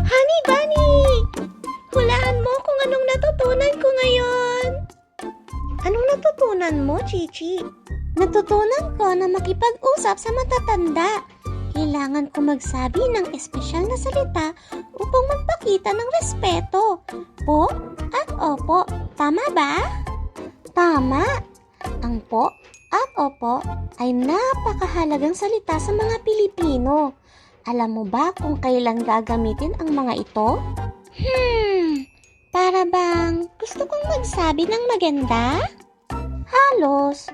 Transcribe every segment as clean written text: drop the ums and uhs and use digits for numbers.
Honey Bunny! Hulaan mo kung anong natutunan ko ngayon. Anong natutunan mo, Chichi? Natutunan ko na makipag-usap sa matatanda. Kailangan ko magsabi ng espesyal na salita upang magpakita ng respeto. Po at opo. Tama ba? Tama. Ang po at opo ay napakahalagang salita sa mga Pilipino. Alam mo ba kung kailan gagamitin ang mga ito? Para bang gusto kong magsabi ng maganda? Halos.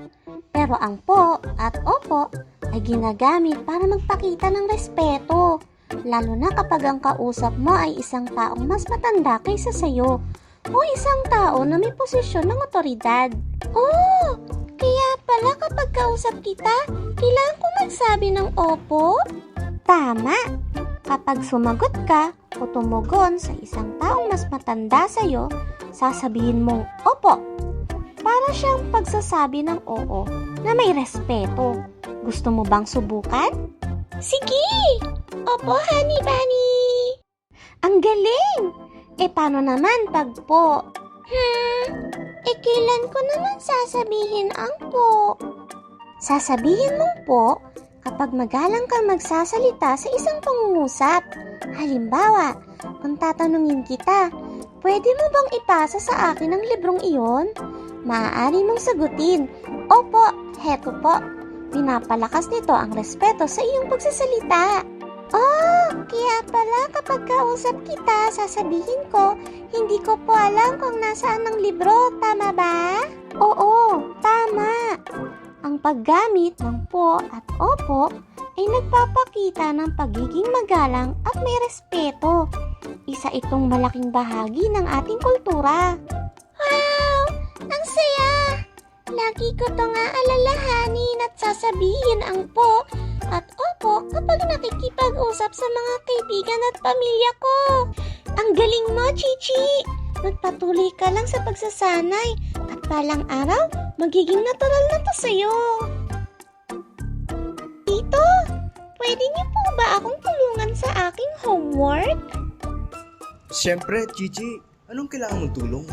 Pero ang po at opo ay ginagamit para magpakita ng respeto. Lalo na kapag ang kausap mo ay isang taong mas matanda kaysa sayo o isang tao na may posisyon ng otoridad. Oh, kaya pala kapag kausap kita, kailangan ko magsabi ng opo? Tama. Kapag sumagot ka o tumugon sa isang taong mas matanda sa'yo, sasabihin mong opo. Para siyang pagsasabi ng oo na may respeto. Gusto mo bang subukan? Sige! Opo, Honey Bunny! Ang galing! Paano naman pag po? Kailan ko naman sasabihin ang po? Sasabihin mong po kapag magalang kang magsasalita sa isang pangungusap. Halimbawa, kung tatanungin kita, pwede mo bang ipasa sa akin ang librong iyon? Maaari mong sagutin, opo, heto po. Pinapalakas nito ang respeto sa iyong pagsasalita. Oh, kaya pala kapag kausap kita, sasabihin ko, hindi ko po alam kung nasaan ang libro, tama ba? Oo, tama. Ang paggamit ng po at opo ay nagpapakita ng pagiging magalang at may respeto. Isa itong malaking bahagi ng ating kultura. Wow! Ang saya! Lagi ko to nga alalahanin at sasabihin ang po at opo kapag nakikipag-usap sa mga kaibigan at pamilya ko. Ang galing mo, Chichi! Magpatuloy ka lang sa pagsasanay at balang araw, magiging natural na to sa'yo. Tito, pwede niyo po ba akong tulungan sa aking homework? Siyempre, Gigi. Anong kailangan mong tulong?